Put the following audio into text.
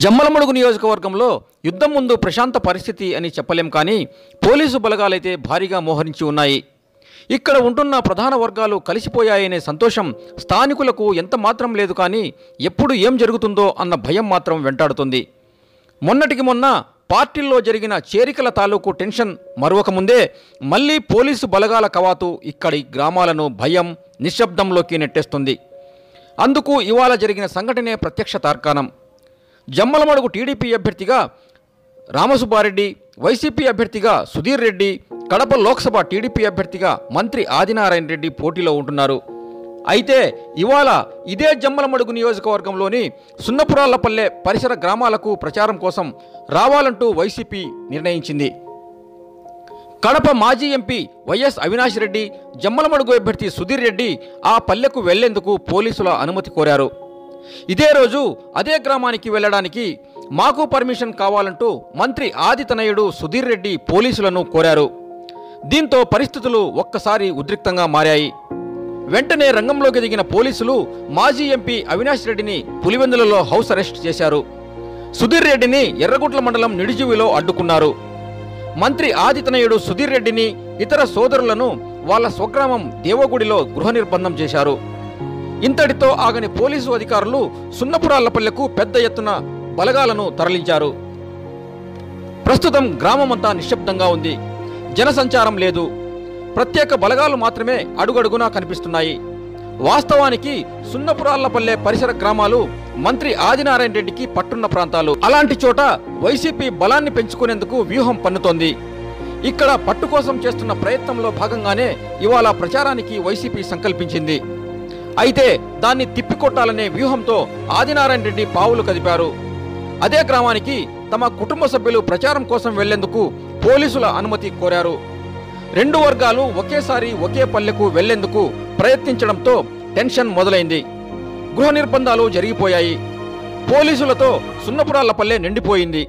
జమ్మలమడుగు నియోజకవర్గంలో యుద్ధం ముందు ప్రశాంత పరిస్థితి అని చెప్పలేం, కానీ పోలీసు బలగాలైతే భారీగా మోహరించి ఉన్నాయి. ఇక్కడ ఉంటున్న ప్రధాన వర్గాలు కలిసిపోయాయనే సంతోషం స్థానికులకు ఎంత మాత్రం లేదు, కానీ ఎప్పుడు ఏం జరుగుతుందో అన్న భయం మాత్రం వెంటాడుతుంది. మొన్నటికి మొన్న పార్టీల్లో జరిగిన చేరికల తాలూకు టెన్షన్ మరొకముందే మళ్ళీ పోలీసు బలగాల కవాతు ఇక్కడి గ్రామాలను భయం నిశ్శబ్దంలోకి నెట్టేస్తుంది. అందుకు ఇవాళ జరిగిన సంఘటనే ప్రత్యక్ష తార్కాణం. జమ్మలమడుగు టీడీపీ అభ్యర్థిగా రామసుబ్బారెడ్డి, వైసీపీ అభ్యర్థిగా సుధీర్ రెడ్డి, కడప లోక్సభ టీడీపీ అభ్యర్థిగా మంత్రి ఆదినారాయణ రెడ్డి పోటీలో ఉంటున్నారు. అయితే ఇవాళ ఇదే జమ్మలమడుగు నియోజకవర్గంలోని సున్నపురాళ్లపల్లె పరిసర గ్రామాలకు ప్రచారం కోసం రావాలంటూ వైసీపీ నిర్ణయించింది. కడప మాజీ ఎంపీ వైఎస్ అవినాష్ రెడ్డి, జమ్మలమడుగు అభ్యర్థి సుధీర్ రెడ్డి ఆ పల్లెకు వెళ్లేందుకు పోలీసుల అనుమతి కోరారు. ఇదే రోజు అదే గ్రామానికి వెళ్లడానికి మాకు పర్మిషన్ కావాలంటూ మంత్రి ఆది తనయుడు సుధీర్ రెడ్డి పోలీసులను కోరారు. దీంతో పరిస్థితులు ఒక్కసారి ఉద్రిక్తంగా మారాయి. వెంటనే రంగంలోకి దిగిన పోలీసులు మాజీ ఎంపీ అవినాష్ రెడ్డిని పులివెందులలో హౌస్ అరెస్ట్ చేశారు. సుధీర్ రెడ్డిని ఎర్రగుట్ల మండలం నిడిజివిలో అడ్డుకున్నారు. మంత్రి ఆది తనయుడు సుధీర్ రెడ్డిని, ఇతర సోదరులను వాళ్ళ స్వగ్రామం దేవగుడిలో గృహ నిర్బంధం చేశారు. ఇంతటితో ఆగని పోలీసు అధికారులు సున్నపురాళ్లపల్లెకు పెద్ద ఎత్తున బలగాలను తరలించారు. ప్రస్తుతం గ్రామమంతా నిశ్శబ్దంగా ఉంది. జనసంచారం లేదు. ప్రత్యేక బలగాలు మాత్రమే అడుగడుగునా కనిపిస్తున్నాయి. వాస్తవానికి సున్నపురాళ్లపల్లె పరిసర గ్రామాలు మంత్రి ఆదినారాయణ రెడ్డికి పట్టున్న ప్రాంతాలు. అలాంటి చోట వైసీపీ బలాన్ని పెంచుకునేందుకు వ్యూహం పన్నుతోంది. ఇక్కడ పట్టు కోసం చేస్తున్న ప్రయత్నంలో భాగంగానే ఇవాళ ప్రచారానికి వైసీపీ సంకల్పించింది. అయితే దాన్ని తిప్పికొట్టాలనే వ్యూహంతో ఆదినారాయణ రెడ్డి పావులు కదిపారు. అదే గ్రామానికి తమ కుటుంబ సభ్యులు ప్రచారం కోసం వెళ్లేందుకు పోలీసుల అనుమతి కోరారు. రెండు వర్గాలు ఒకేసారి ఒకే పల్లెకు వెళ్లేందుకు ప్రయత్నించడంతో టెన్షన్ మొదలైంది. గృహ నిర్బంధాలు జరిగిపోయాయి. పోలీసులతో సున్నపురాళ్లపల్లె నిండిపోయింది.